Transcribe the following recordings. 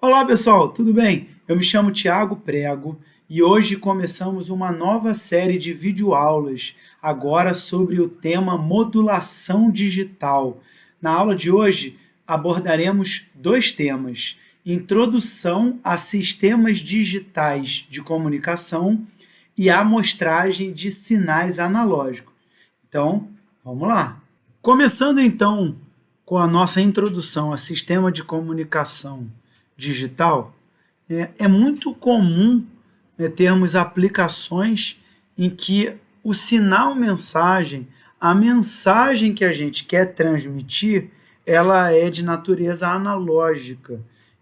Olá pessoal, tudo bem? Eu me chamo Tiago Prego e hoje começamos uma nova série de videoaulas, agora sobre o tema modulação digital. Na aula de hoje abordaremos dois temas: introdução a sistemas digitais de comunicação e amostragem de sinais analógicos. Então, vamos lá. Começando então com a nossa introdução a sistema de comunicação digital, é muito comum termos aplicações em que o sinal mensagem, a mensagem que a gente quer transmitir, ela é de natureza analógica.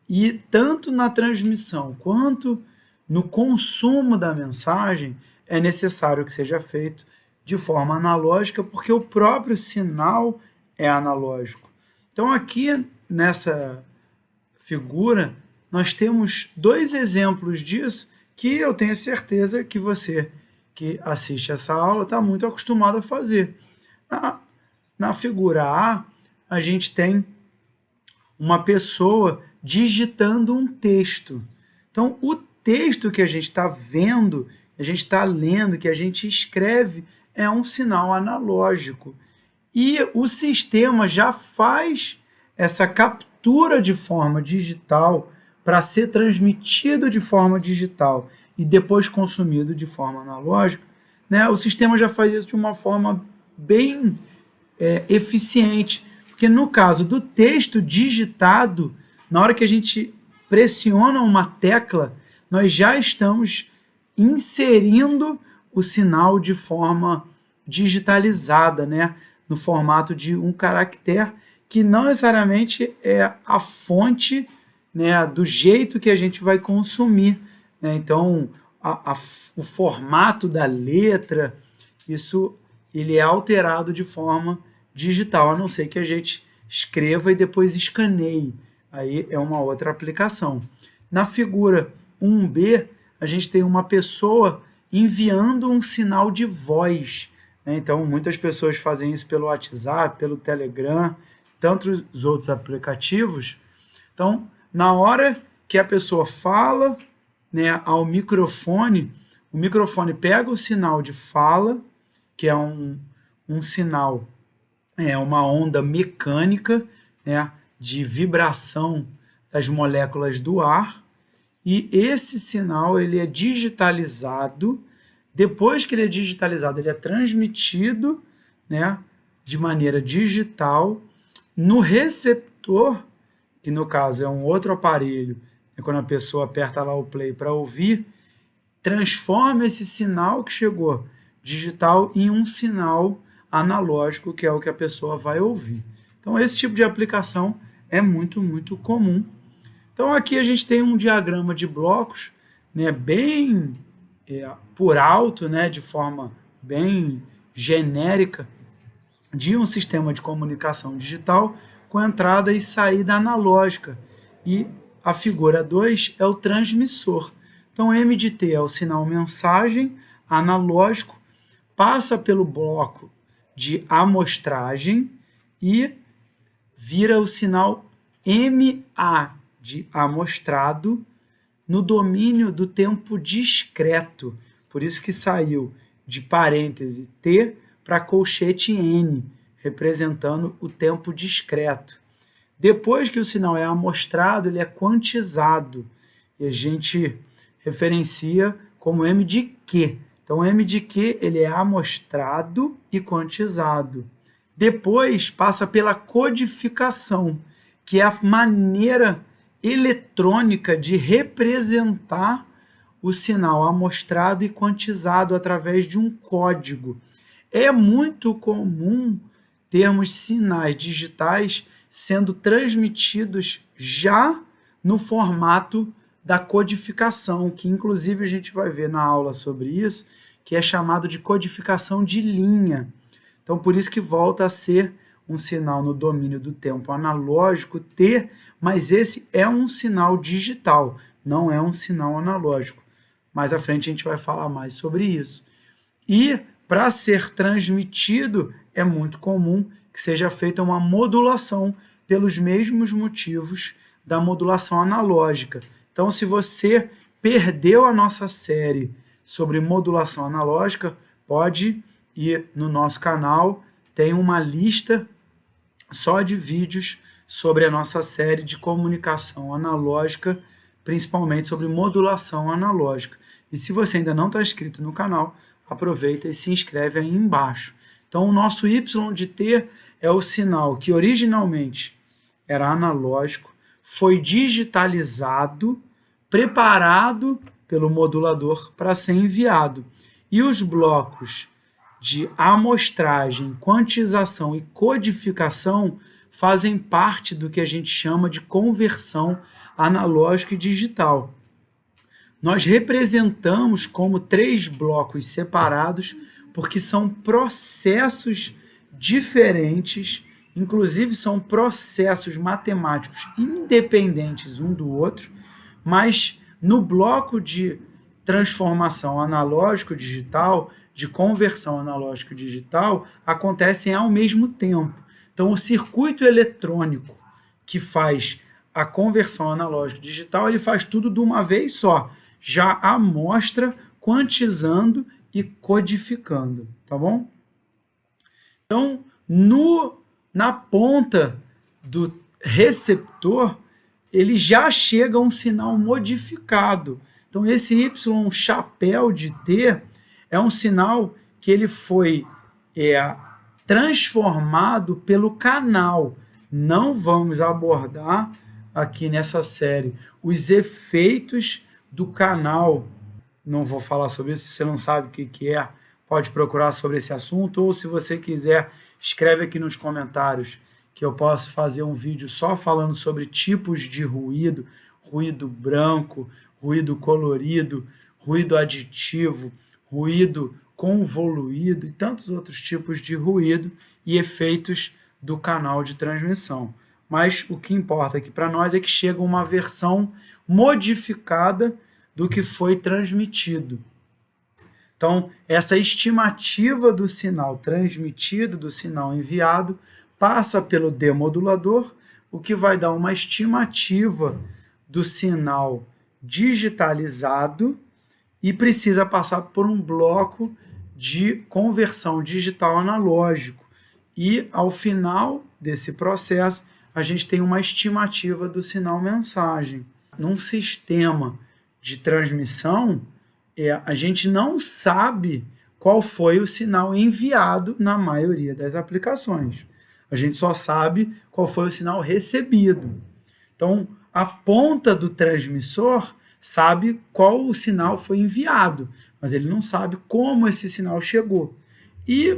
E tanto na transmissão quanto no consumo da mensagem é necessário que seja feito de forma analógica, porque o próprio sinal é analógico. Então, aqui nessa figura, nós temos dois exemplos disso que eu tenho certeza que você que assiste essa aula está muito acostumado a fazer. Na figura a gente tem uma pessoa digitando um texto. Então, o texto que a gente está vendo, a gente está lendo, que a gente escreve, é um sinal analógico. E o sistema já faz essa captura de forma digital para ser transmitido de forma digital e depois consumido de forma analógica, né? O sistema já faz isso de uma forma bem eficiente, porque no caso do texto digitado, na hora que a gente pressiona uma tecla, nós já estamos inserindo o sinal de forma digitalizada, né? No formato de um caractere, que não necessariamente é a fonte, né, do jeito que a gente vai consumir, né? Então, o formato da letra, isso ele é alterado de forma digital, a não ser que a gente escreva e depois escaneie. Aí é uma outra aplicação. Na figura 1B, a gente tem uma pessoa enviando um sinal de voz, né? Então, muitas pessoas fazem isso pelo WhatsApp, pelo Telegram, tantos outros aplicativos. Então, na hora que a pessoa fala, né, ao microfone, o microfone pega o sinal de fala, que é um sinal, uma onda mecânica, né, de vibração das moléculas do ar, e esse sinal ele é digitalizado. Depois que ele é digitalizado, ele é transmitido, né, de maneira digital no receptor, que no caso é um outro aparelho, quando a pessoa aperta lá o play para ouvir, transforma esse sinal que chegou digital em um sinal analógico, que é o que a pessoa vai ouvir. Então, esse tipo de aplicação é muito, muito comum. Então, aqui a gente tem um diagrama de blocos, né, bem por alto, né, de forma bem genérica, de um sistema de comunicação digital com entrada e saída analógica. E a figura 2 é o transmissor. Então, M de T é o sinal mensagem analógico, passa pelo bloco de amostragem e vira o sinal MA de amostrado no domínio do tempo discreto. Por isso que saiu de parêntese T para colchete N, representando o tempo discreto. Depois que o sinal é amostrado, ele é quantizado, e a gente referencia como M de Q. Então, M de Q ele é amostrado e quantizado. Depois passa pela codificação, que é a maneira eletrônica de representar o sinal amostrado e quantizado através de um código. É muito comum termos sinais digitais sendo transmitidos já no formato da codificação, que inclusive a gente vai ver na aula sobre isso, que é chamado de codificação de linha. Então, por isso que volta a ser um sinal no domínio do tempo analógico T, mas esse é um sinal digital, não é um sinal analógico. Mais à frente a gente vai falar mais sobre isso. E para ser transmitido, é muito comum que seja feita uma modulação, pelos mesmos motivos da modulação analógica. Então, se você perdeu a nossa série sobre modulação analógica, pode ir no nosso canal, tem uma lista só de vídeos sobre a nossa série de comunicação analógica, principalmente sobre modulação analógica. E se você ainda não está inscrito no canal, aproveita e se inscreve aí embaixo. Então, o nosso Y de T é o sinal que originalmente era analógico, foi digitalizado, preparado pelo modulador para ser enviado. E os blocos de amostragem, quantização e codificação fazem parte do que a gente chama de conversão analógica e digital. Nós representamos como 3 blocos separados porque são processos diferentes, inclusive são processos matemáticos independentes um do outro, mas no bloco de transformação analógico-digital, de conversão analógico-digital, acontecem ao mesmo tempo. Então, o circuito eletrônico que faz a conversão analógico-digital, ele faz tudo de uma vez só, já amostra, quantizando e codificando, tá bom? Então, na ponta do receptor, ele já chega a um sinal modificado. Então, esse Y chapéu de T é um sinal que ele foi transformado pelo canal. Não vamos abordar aqui nessa série os efeitos do canal. Não vou falar sobre isso, se você não sabe o que é, pode procurar sobre esse assunto, ou se você quiser, escreve aqui nos comentários que eu posso fazer um vídeo só falando sobre tipos de ruído, ruído branco, ruído colorido, ruído aditivo, ruído convoluído e tantos outros tipos de ruído e efeitos do canal de transmissão. Mas o que importa aqui para nós é que chega uma versão modificada do que foi transmitido. Então, essa estimativa do sinal transmitido, do sinal enviado, passa pelo demodulador, o que vai dar uma estimativa do sinal digitalizado e precisa passar por um bloco de conversão digital analógico. E, ao final desse processo, a gente tem uma estimativa do sinal mensagem. Num sistema de transmissão, a gente não sabe qual foi o sinal enviado na maioria das aplicações. A gente só sabe qual foi o sinal recebido. Então, a ponta do transmissor sabe qual o sinal foi enviado, mas ele não sabe como esse sinal chegou. E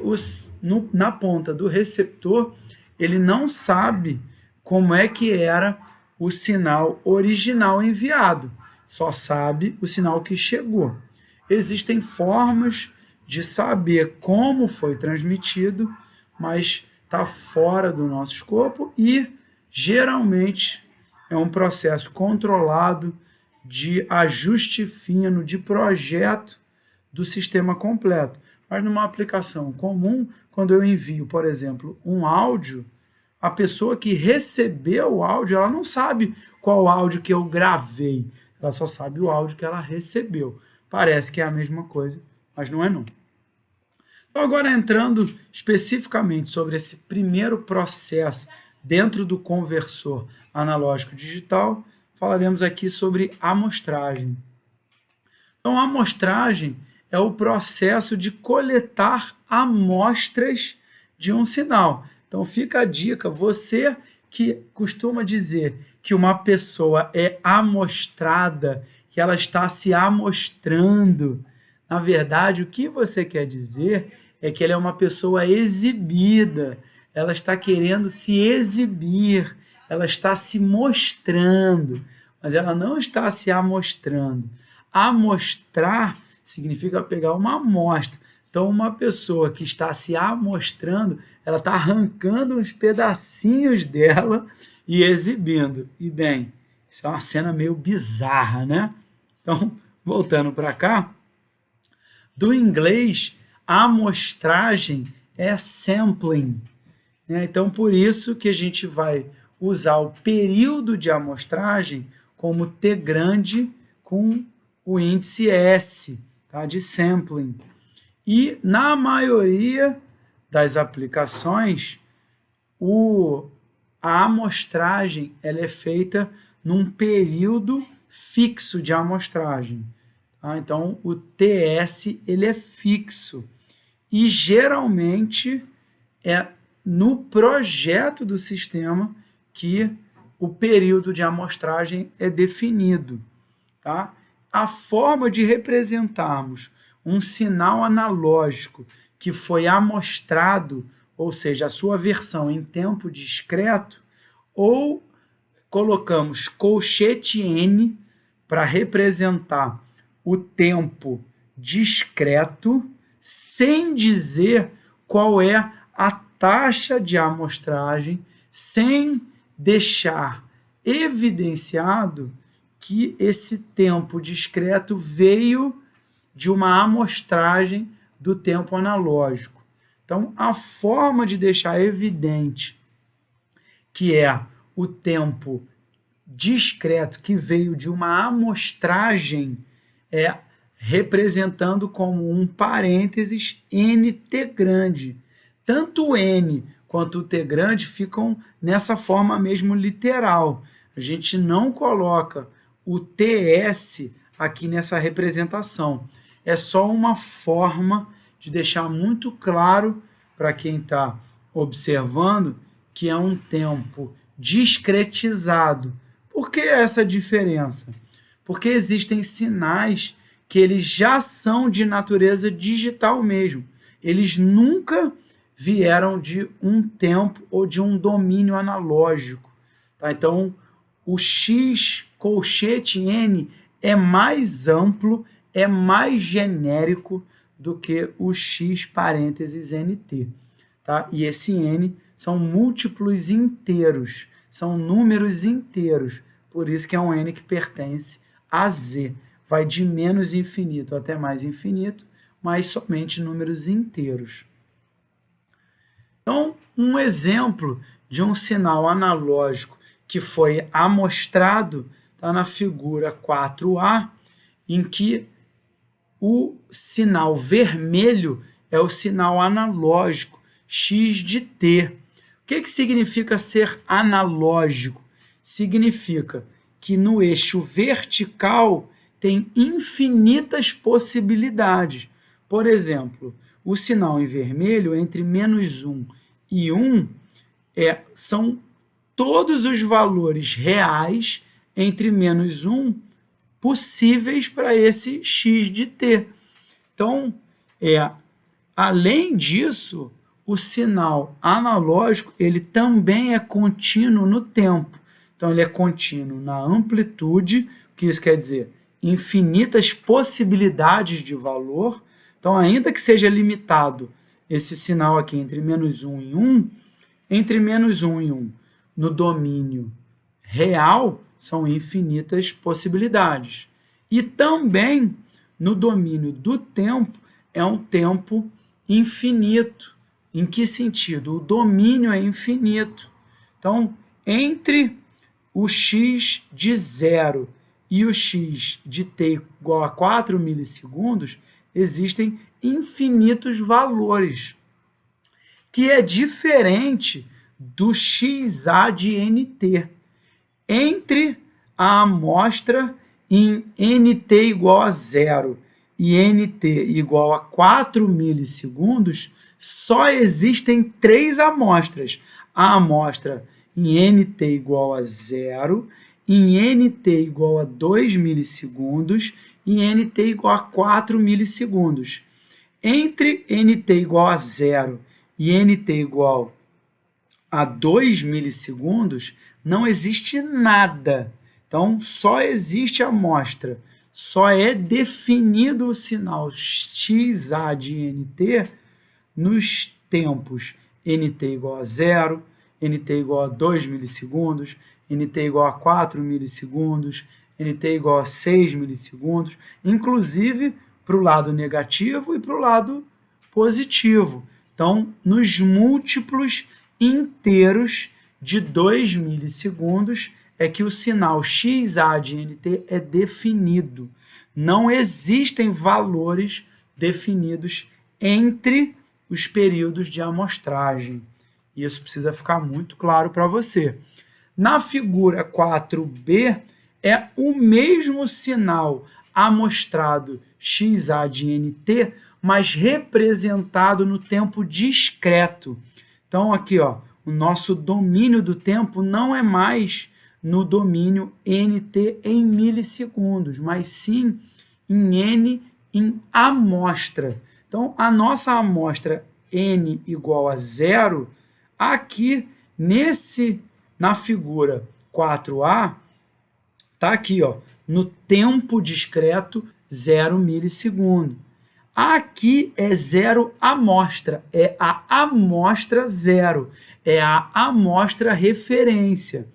na ponta do receptor, ele não sabe como é que era o sinal original enviado, só sabe o sinal que chegou. Existem formas de saber como foi transmitido, mas está fora do nosso escopo e, geralmente, é um processo controlado de ajuste fino, de projeto do sistema completo. Mas numa aplicação comum, quando eu envio, por exemplo, um áudio, a pessoa que recebeu o áudio, ela não sabe qual áudio que eu gravei, ela só sabe o áudio que ela recebeu. Parece que é a mesma coisa, mas não é não. Então, agora entrando especificamente sobre esse primeiro processo dentro do conversor analógico digital, falaremos aqui sobre amostragem. Então, a amostragem é o processo de coletar amostras de um sinal. Então, fica a dica, você que costuma dizer que uma pessoa é amostrada, que ela está se amostrando, na verdade, o que você quer dizer é que ela é uma pessoa exibida, ela está querendo se exibir, ela está se mostrando, mas ela não está se amostrando. Amostrar significa pegar uma amostra. Então, uma pessoa que está se amostrando, ela está arrancando uns pedacinhos dela e exibindo. E, bem, isso é uma cena meio bizarra, né? Então, voltando para cá, do inglês, a amostragem é sampling. Então, por isso que a gente vai usar o período de amostragem como T grande com o índice S, tá? De sampling. E na maioria das aplicações, a amostragem ela é feita num período fixo de amostragem. Tá? Então, o TS ele é fixo. E, geralmente, é no projeto do sistema que o período de amostragem é definido. Tá? A forma de representarmos um sinal analógico que foi amostrado, ou seja, a sua versão em tempo discreto, ou colocamos colchete N para representar o tempo discreto, sem dizer qual é a taxa de amostragem, sem deixar evidenciado que esse tempo discreto veio de uma amostragem do tempo analógico. Então, a forma de deixar evidente que é o tempo discreto que veio de uma amostragem é representando como um parênteses NT grande. Tanto o N quanto o T grande ficam nessa forma mesmo literal. A gente não coloca o TS aqui nessa representação. É só uma forma de deixar muito claro para quem está observando que é um tempo discretizado. Por que essa diferença? Porque existem sinais que eles já são de natureza digital mesmo. Eles nunca vieram de um tempo ou de um domínio analógico. Tá? Então, o X colchete N é mais amplo, é mais genérico do que o X parênteses NT. Tá? E esse N são múltiplos inteiros, são números inteiros, por isso que é um N que pertence a Z. Vai de menos infinito até mais infinito, mas somente números inteiros. Então, um exemplo de um sinal analógico que foi amostrado está na figura 4A, em que o sinal vermelho é o sinal analógico, X de T. O que significa ser analógico? Significa que no eixo vertical tem infinitas possibilidades. Por exemplo, o sinal em vermelho entre -1 e 1 são todos os valores reais entre -1 possíveis para esse X de T. Então, além disso, o sinal analógico ele também é contínuo no tempo. Então, ele é contínuo na amplitude, o que isso quer dizer? Infinitas possibilidades de valor. Então, ainda que seja limitado esse sinal aqui entre -1 e 1, entre -1 e 1, no domínio real, são infinitas possibilidades. E também, no domínio do tempo, é um tempo infinito. Em que sentido? O domínio é infinito. Então, entre o x de 0 e o x de t igual a 4 milissegundos, existem infinitos valores, que é diferente do xa de nt. Entre a amostra em nt igual a 0 e nt igual a 4 milissegundos, só existem 3 amostras. A amostra em nt igual a 0, em nt igual a 2 milissegundos e nt igual a 4 milissegundos. Entre nt igual a 0 e nt igual a 2 milissegundos, não existe nada. Então, só existe a amostra. Só é definido o sinal xa de nt nos tempos nt igual a 0, nt igual a 2 milissegundos, nt igual a 4 milissegundos, nt igual a 6 milissegundos, inclusive para o lado negativo e para o lado positivo. Então, nos múltiplos inteiros de 2 milissegundos é que o sinal XA de NT é definido. Não existem valores definidos entre os períodos de amostragem. Isso precisa ficar muito claro para você. Na figura 4b, é o mesmo sinal amostrado XA de NT, mas representado no tempo discreto. Então, aqui, ó, o nosso domínio do tempo não é mais no domínio NT em milissegundos, mas sim em N em amostra. Então, a nossa amostra N igual a 0, aqui na figura 4A, está aqui, ó, no tempo discreto, 0 milissegundo. Aqui é 0 amostra, é a amostra 0, é a amostra referência.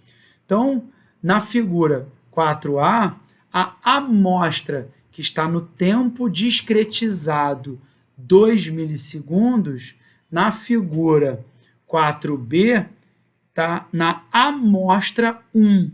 Então, na figura 4A, a amostra que está no tempo discretizado 2 milissegundos, na figura 4B, está na amostra 1.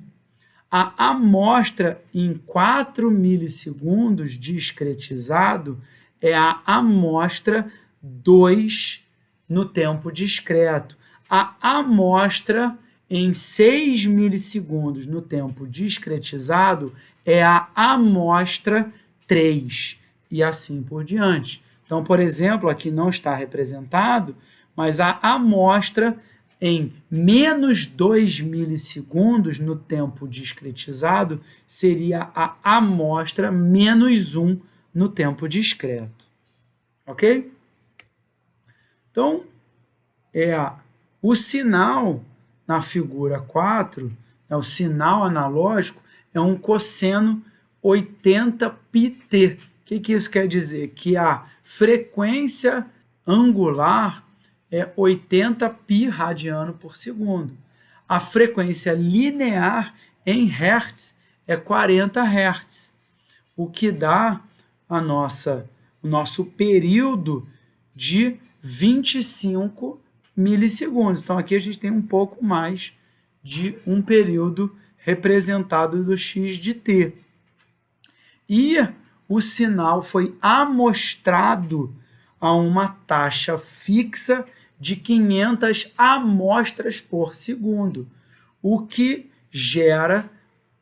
A amostra em 4 milissegundos discretizado é a amostra 2 no tempo discreto. A amostra em 6 milissegundos no tempo discretizado é a amostra 3 e assim por diante. Então, por exemplo, aqui não está representado, mas a amostra em menos 2 milissegundos no tempo discretizado seria a amostra menos 1 no tempo discreto. Ok? Então, o sinal na figura 4, o sinal analógico, é um cosseno 80πt. O que isso quer dizer? Que a frequência angular é 80 π radiano por segundo. A frequência linear em Hz é 40 Hz, o que dá o nosso período de 25 milissegundos. Então, aqui a gente tem um pouco mais de um período representado do x de t. E o sinal foi amostrado a uma taxa fixa de 500 amostras por segundo, o que gera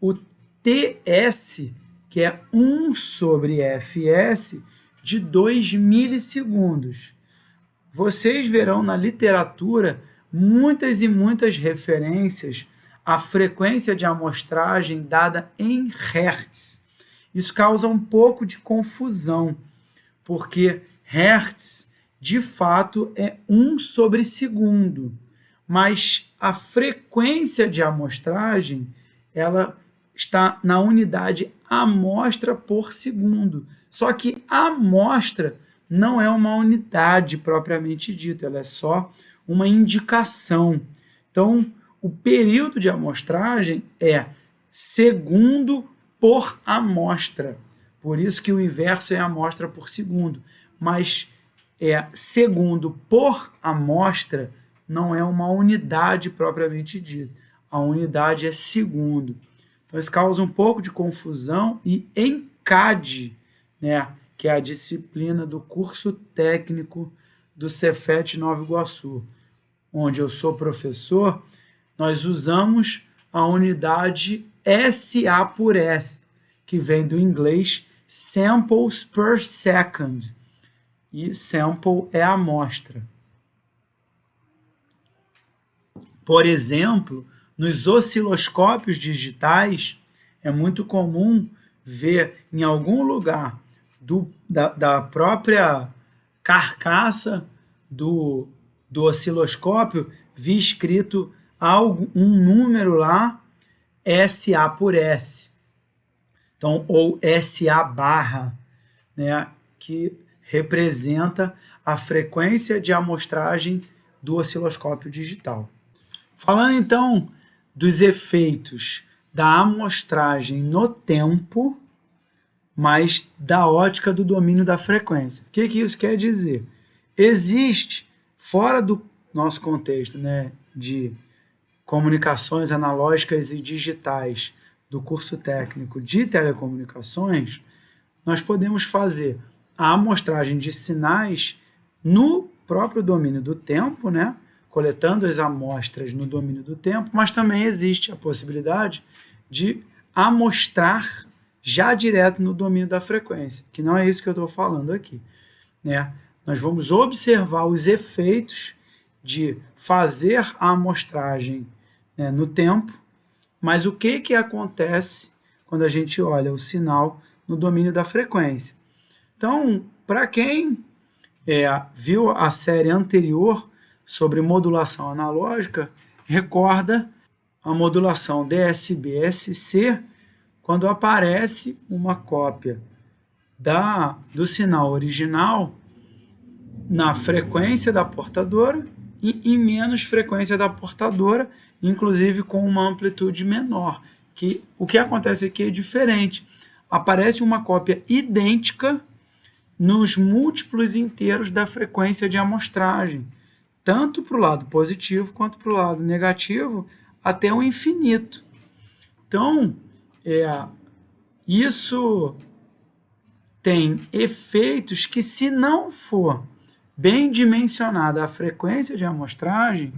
o TS, que é 1 sobre Fs, de 2 milissegundos. Vocês verão na literatura muitas e muitas referências à frequência de amostragem dada em Hertz. Isso causa um pouco de confusão, porque Hertz, de fato, é 1 sobre segundo, mas a frequência de amostragem ela está na unidade amostra por segundo. Só que a amostra não é uma unidade propriamente dita, ela é só uma indicação. Então, o período de amostragem é segundo por amostra. Por isso que o inverso é amostra por segundo. Mas segundo por amostra não é uma unidade propriamente dita. A unidade é segundo. Então, isso causa um pouco de confusão e em CAD, que é a disciplina do curso técnico do Cefet Nova Iguaçu, onde eu sou professor, nós usamos a unidade SA por S, que vem do inglês samples per second, e sample é a amostra. Por exemplo, nos osciloscópios digitais, é muito comum ver em algum lugar da própria carcaça do osciloscópio vir escrito um número lá, SA por S. Então, ou SA barra, que representa a frequência de amostragem do osciloscópio digital. Falando então dos efeitos da amostragem no tempo, mas da ótica do domínio da frequência. O que isso quer dizer? Existe, fora do nosso contexto de comunicações analógicas e digitais do curso técnico de telecomunicações, nós podemos fazer a amostragem de sinais no próprio domínio do tempo, né? Coletando as amostras no domínio do tempo, mas também existe a possibilidade de amostrar já direto no domínio da frequência, que não é isso que eu estou falando aqui, né? Nós vamos observar os efeitos de fazer a amostragem, né, no tempo, mas o que acontece quando a gente olha o sinal no domínio da frequência. Então, para quem viu a série anterior sobre modulação analógica, recorda a modulação DSB-SC, quando aparece uma cópia do sinal original na frequência da portadora e em menos frequência da portadora, inclusive com uma amplitude menor. O que acontece aqui é diferente. Aparece uma cópia idêntica nos múltiplos inteiros da frequência de amostragem, tanto para o lado positivo quanto para o lado negativo, até o infinito. Então, isso tem efeitos que, se não for bem dimensionada a frequência de amostragem,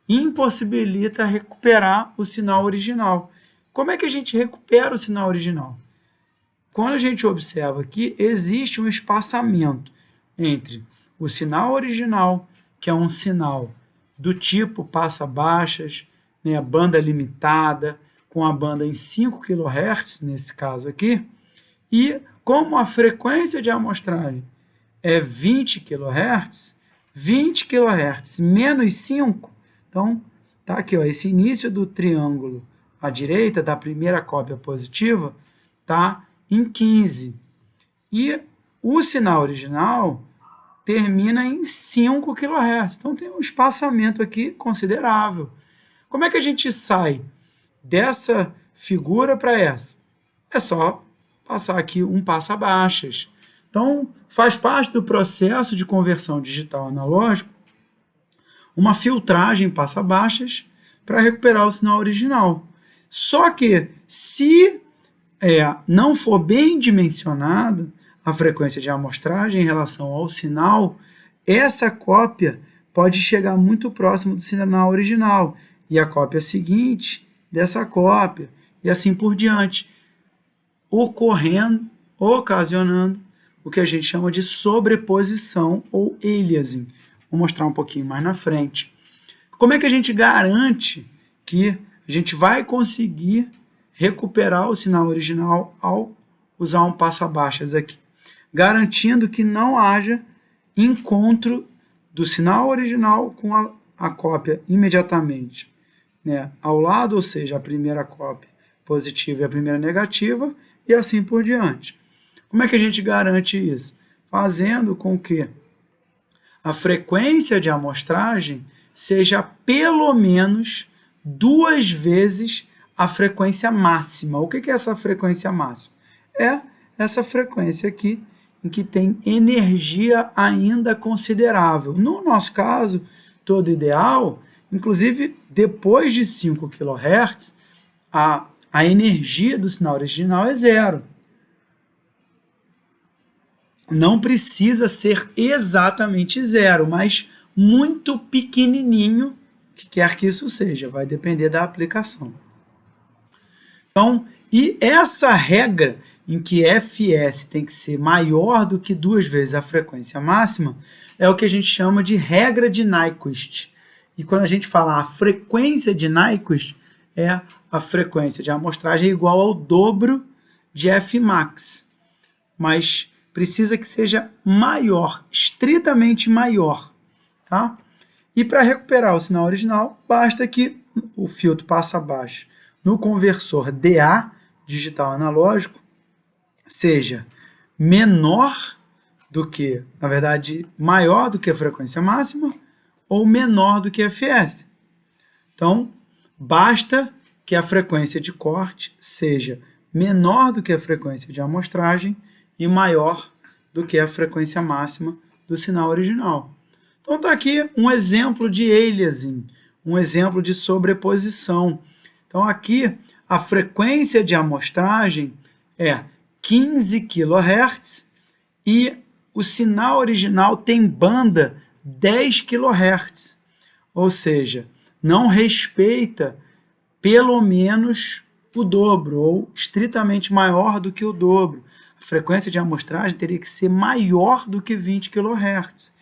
impossibilita recuperar o sinal original. Como é que a gente recupera o sinal original? Quando a gente observa que existe um espaçamento entre o sinal original, que é um sinal do tipo passa-baixas, né, banda limitada, com a banda em 5 kHz, nesse caso aqui, e como a frequência de amostragem é 20 kHz, 20 kHz menos 5, então tá aqui, ó, esse início do triângulo à direita, da primeira cópia positiva, tá em 15. E o sinal original termina em 5 kHz. Então tem um espaçamento aqui considerável. Como é que a gente sai dessa figura para essa? É só passar aqui um passa-baixas. Então, faz parte do processo de conversão digital analógico uma filtragem passa-baixas para recuperar o sinal original. Só que, se não for bem dimensionada a frequência de amostragem em relação ao sinal, essa cópia pode chegar muito próximo do sinal original, e a cópia seguinte dessa cópia, e assim por diante, ocasionando o que a gente chama de sobreposição ou aliasing. Vou mostrar um pouquinho mais na frente. Como é que a gente garante que a gente vai conseguir recuperar o sinal original ao usar um passa-baixas aqui? Garantindo que não haja encontro do sinal original com a cópia imediatamente, né, ao lado, ou seja, a primeira cópia positiva e a primeira negativa, e assim por diante. Como é que a gente garante isso? Fazendo com que a frequência de amostragem seja pelo menos 2 vezes a frequência máxima. O que é essa frequência máxima? É essa frequência aqui, em que tem energia ainda considerável. No nosso caso, todo ideal, inclusive depois de 5 kHz, a energia do sinal original é 0. Não precisa ser exatamente 0, mas muito pequenininho, que quer que isso seja, vai depender da aplicação. Então, e essa regra em que Fs tem que ser maior do que 2 vezes a frequência máxima é o que a gente chama de regra de Nyquist. E quando a gente fala a frequência de Nyquist, é a frequência de amostragem igual ao dobro de Fmax. Mas precisa que seja maior, estritamente maior, tá? E para recuperar o sinal original, basta que o filtro passa-baixo no conversor DA, digital analógico, seja menor do que, na verdade, maior do que a frequência máxima ou menor do que Fs. Então, basta que a frequência de corte seja menor do que a frequência de amostragem e maior do que a frequência máxima do sinal original. Então está aqui um exemplo de aliasing, um exemplo de sobreposição. Então, aqui, a frequência de amostragem é 15 kHz e o sinal original tem banda 10 kHz, ou seja, não respeita pelo menos o dobro, ou estritamente maior do que o dobro. A frequência de amostragem teria que ser maior do que 20 kHz.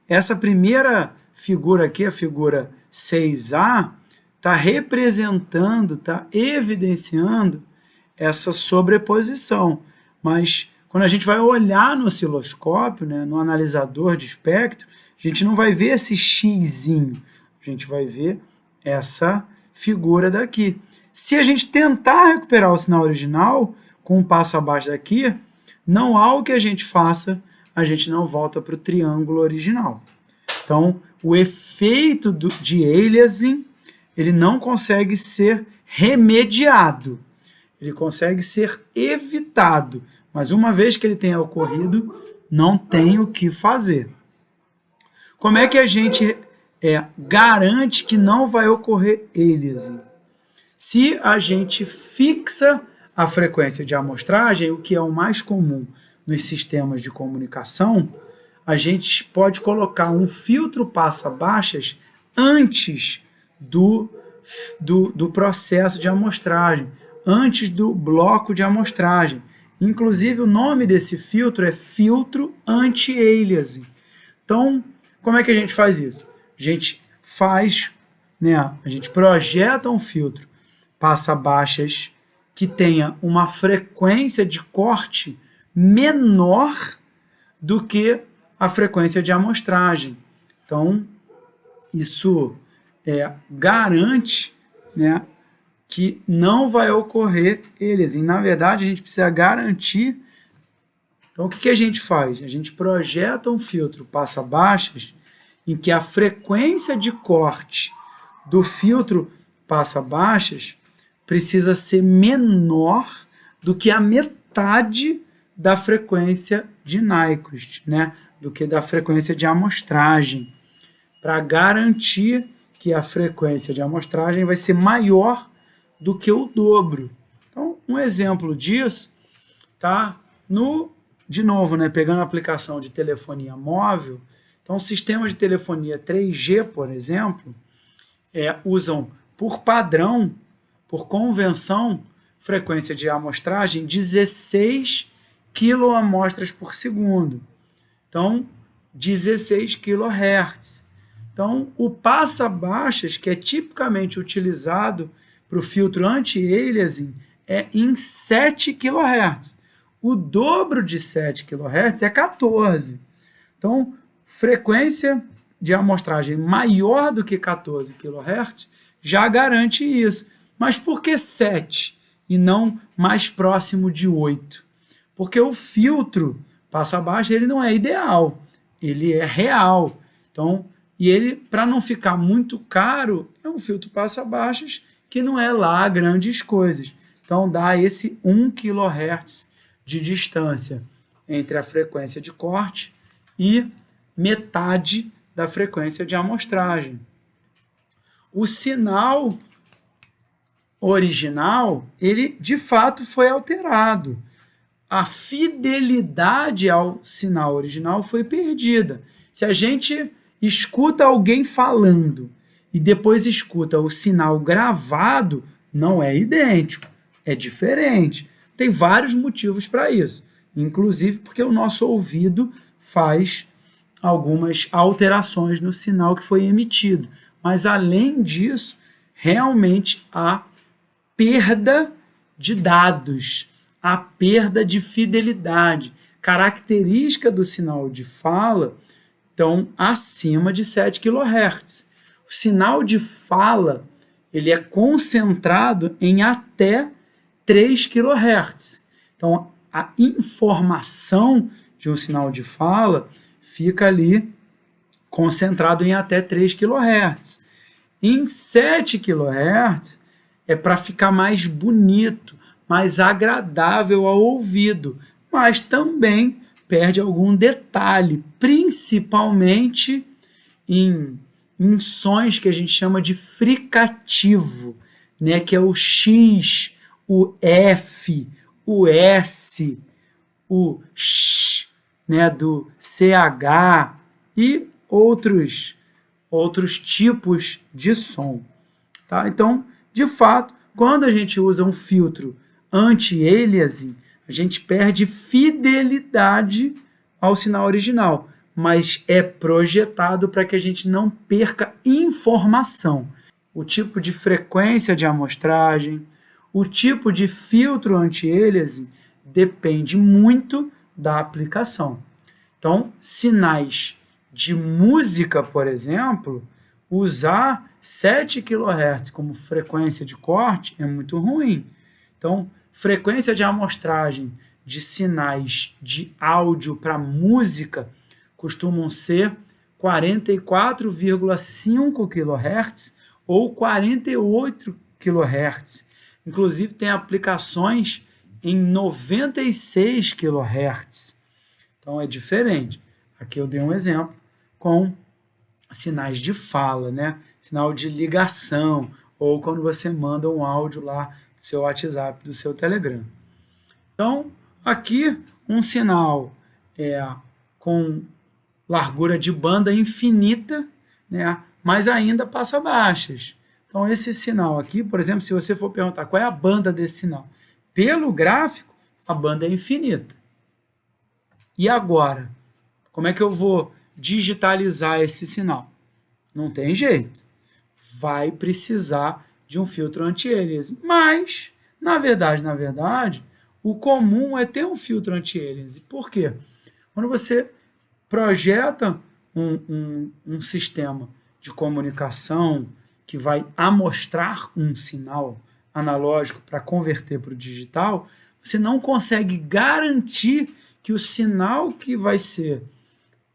Essa primeira figura aqui, a figura 6A, está representando, está evidenciando essa sobreposição. Mas quando a gente vai olhar no osciloscópio, né, no analisador de espectro, a gente não vai ver esse xizinho, a gente vai ver essa figura daqui. Se a gente tentar recuperar o sinal original com um passo abaixo daqui, não há o que a gente faça, a gente não volta para o triângulo original. Então, o efeito de aliasing, ele não consegue ser remediado, ele consegue ser evitado, mas uma vez que ele tenha ocorrido, não tem o que fazer. Como é que a gente garante que não vai ocorrer aliasing? Se a gente fixa a frequência de amostragem, o que é o mais comum nos sistemas de comunicação, a gente pode colocar um filtro passa-baixas antes do processo de amostragem, antes do bloco de amostragem. Inclusive, o nome desse filtro é filtro anti-aliasing. Então, como é que a gente faz isso? A gente a gente projeta um filtro passa-baixas que tenha uma frequência de corte menor do que a frequência de amostragem. Então, isso garante, né, que não vai ocorrer aliasing. Na verdade, a gente precisa garantir. Então, o que a gente faz? A gente projeta um filtro passa-baixas em que a frequência de corte do filtro passa-baixas precisa ser menor do que a metade da frequência de Nyquist, né? Do que da frequência de amostragem, para garantir que a frequência de amostragem vai ser maior do que o dobro. Então, um exemplo disso está de novo, né, pegando a aplicação de telefonia móvel. Então, sistemas de telefonia 3G, por exemplo, usam por padrão, por convenção, frequência de amostragem 16 quiloamostras por segundo. Então, 16 kHz. Então, o passa-baixas, que é tipicamente utilizado para o filtro anti-aliasing, é em 7 kHz. O dobro de 7 kHz é 14. Então, frequência de amostragem maior do que 14 kHz já garante isso. Mas por que 7 e não mais próximo de 8? Porque o filtro passa-baixas ele não é ideal, ele é real. Então, e ele, para não ficar muito caro, é um filtro passa-baixas que não é lá grandes coisas. Então, dá esse 1 kHz de distância entre a frequência de corte e metade da frequência de amostragem. O sinal original, ele de fato foi alterado. A fidelidade ao sinal original foi perdida. Se a gente escuta alguém falando e depois escuta o sinal gravado, não é idêntico, é diferente. Tem vários motivos para isso, inclusive porque o nosso ouvido faz algumas alterações no sinal que foi emitido. Mas, além disso, realmente há perda de dados, a perda de fidelidade, característica do sinal de fala, estão acima de 7 kHz. O sinal de fala ele é concentrado em até 3 kHz. Então, a informação de um sinal de fala fica ali concentrado em até 3 kHz. Em 7 kHz é para ficar mais bonito, mais agradável ao ouvido, mas também perde algum detalhe, principalmente em em sons que a gente chama de fricativo, né, que é o X, o F, o S, o Sh, né, do CH e outros tipos de som. Tá? Então, de fato, quando a gente usa um filtro anti-aliasing, a gente perde fidelidade ao sinal original, mas é projetado para que a gente não perca informação. O tipo de frequência de amostragem, o tipo de filtro anti-aliasing depende muito da aplicação. Então, sinais de música, por exemplo, usar 7 kHz como frequência de corte é muito ruim. Então, frequência de amostragem de sinais de áudio para música costumam ser 44,5 kHz ou 48 kHz. Inclusive, tem aplicações em 96 kHz. Então, é diferente. Aqui eu dei um exemplo com sinais de fala, né? Sinal de ligação, ou quando você manda um áudio lá do seu WhatsApp, do seu Telegram. Então, aqui um sinal com largura de banda infinita, né? Mas ainda passa baixas. Então, esse sinal aqui, por exemplo, se você for perguntar qual é a banda desse sinal, pelo gráfico, a banda é infinita. E agora, como é que eu vou digitalizar esse sinal? Não tem jeito. Vai precisar de um filtro anti-aliasing. Mas, na verdade, o comum é ter um filtro anti-aliasing. Por quê? Quando você projeta um sistema de comunicação que vai amostrar um sinal analógico para converter para o digital, você não consegue garantir que o sinal que vai ser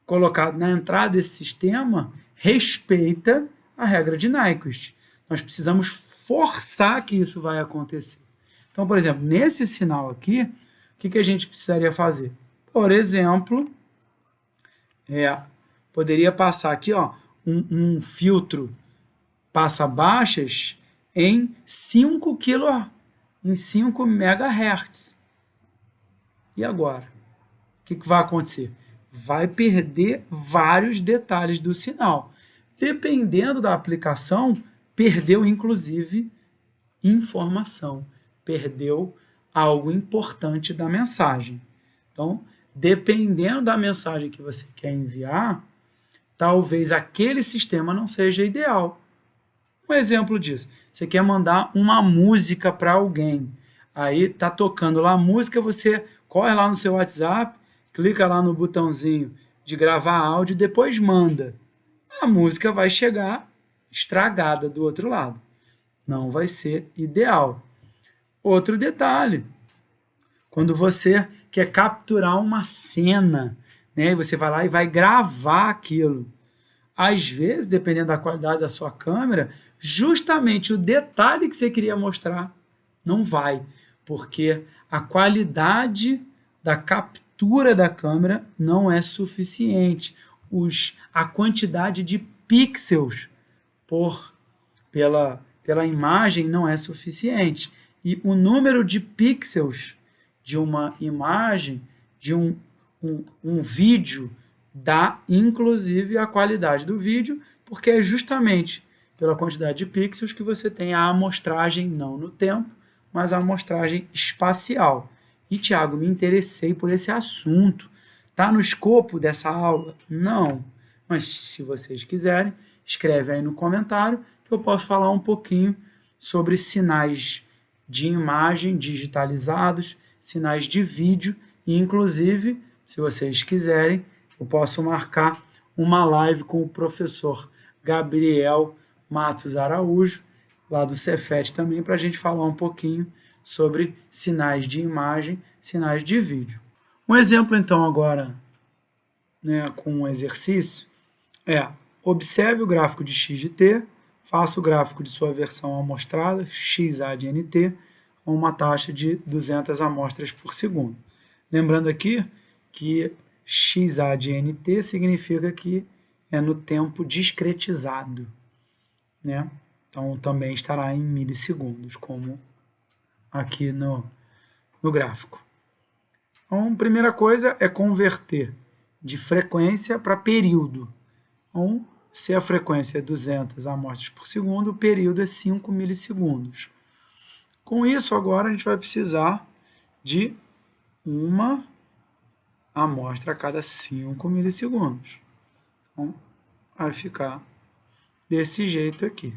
colocado na entrada desse sistema respeita a regra de Nyquist. Nós precisamos forçar que isso vai acontecer. Então, por exemplo, nesse sinal aqui, o que a gente precisaria fazer? Por exemplo, poderia passar aqui um filtro passa-baixas em 5 MHz. E agora? O que vai acontecer? Vai perder vários detalhes do sinal. Dependendo da aplicação, perdeu inclusive informação, perdeu algo importante da mensagem. Então, dependendo da mensagem que você quer enviar, talvez aquele sistema não seja ideal. Um exemplo disso, você quer mandar uma música para alguém, aí está tocando lá a música, você corre lá no seu WhatsApp, clica lá no botãozinho de gravar áudio e depois manda. A música vai chegar estragada do outro lado. Não vai ser ideal. Outro detalhe, quando você quer capturar uma cena, né, você vai lá e vai gravar aquilo. Às vezes, dependendo da qualidade da sua câmera, justamente o detalhe que você queria mostrar não vai, porque a qualidade da captura da câmera não é suficiente. A quantidade de pixels pela imagem não é suficiente. E o número de pixels de uma imagem, de um vídeo, dá inclusive a qualidade do vídeo, porque é justamente pela quantidade de pixels que você tem a amostragem não no tempo, mas a amostragem espacial. E, Tiago, me interessei por esse assunto. Está no escopo dessa aula? Não. Mas, se vocês quiserem, escreve aí no comentário que eu posso falar um pouquinho sobre sinais de imagem digitalizados, sinais de vídeo e, inclusive, se vocês quiserem, eu posso marcar uma live com o professor Gabriel Matos Araújo, lá do Cefet também, para a gente falar um pouquinho sobre sinais de imagem, sinais de vídeo. Um exemplo, então, agora, né, com um exercício, observe o gráfico de x de t, faça o gráfico de sua versão amostrada, xa de nt, com uma taxa de 200 amostras por segundo. Lembrando aqui que xa de nt significa que é no tempo discretizado, né? Então também estará em milissegundos, como aqui no gráfico. Então, a primeira coisa é converter de frequência para período. Então, se a frequência é 200 amostras por segundo, o período é 5 milissegundos. Com isso, agora a gente vai precisar de uma amostra a cada 5 milissegundos. Então, vai ficar desse jeito aqui.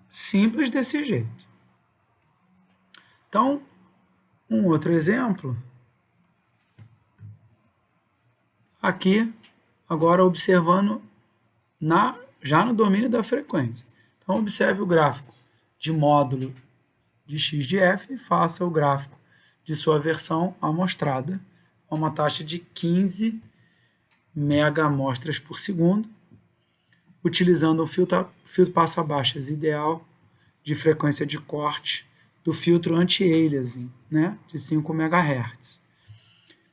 Simples desse jeito. Então, um outro exemplo. Aqui, agora observando já no domínio da frequência. Então, observe o gráfico de módulo de x de f e faça o gráfico de sua versão amostrada a uma taxa de 15 megamostras por segundo, utilizando o filtro passa-baixas ideal de frequência de corte do filtro anti-aliasing, né, de 5 MHz.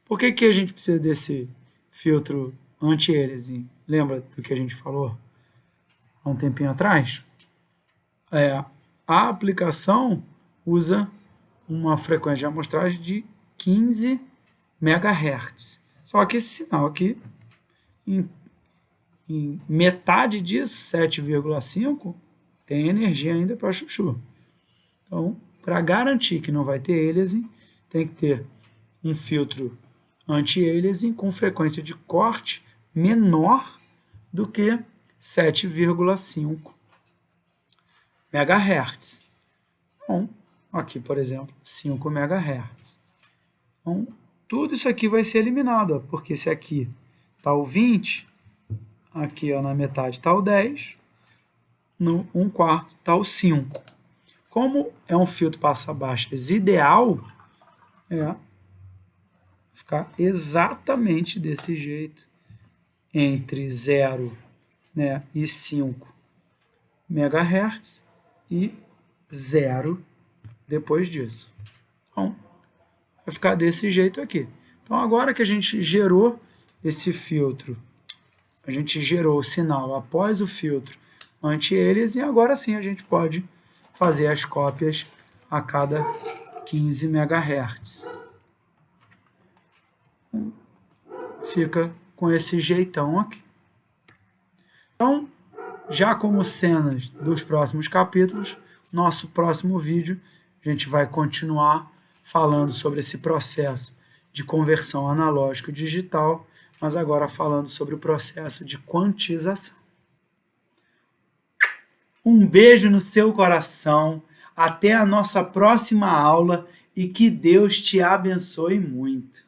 Por que a gente precisa desse filtro anti-aliasing? Lembra do que a gente falou há um tempinho atrás? A aplicação usa uma frequência de amostragem de 15 MHz. Só que esse sinal aqui, em metade disso, 7,5, tem energia ainda para chuchu. Então, para garantir que não vai ter aliasing, tem que ter um filtro anti-aliasing com frequência de corte menor do que 7,5 MHz. Então, aqui, por exemplo, 5 MHz. Então, tudo isso aqui vai ser eliminado, porque se aqui está o 20, aqui na metade está o 10, no 1/4 está o 5. Como é um filtro passa-baixas ideal, ficar exatamente desse jeito, entre 0, né, e 5 MHz e 0 depois disso. Então, vai ficar desse jeito aqui. Então, agora que a gente gerou esse filtro, a gente gerou o sinal após o filtro anti-aliasing, e agora sim a gente pode fazer as cópias a cada 15 MHz. Fica com esse jeitão aqui. Então, já como cenas dos próximos capítulos, nosso próximo vídeo, a gente vai continuar falando sobre esse processo de conversão analógico-digital, mas agora falando sobre o processo de quantização. Um beijo no seu coração, até a nossa próxima aula e que Deus te abençoe muito.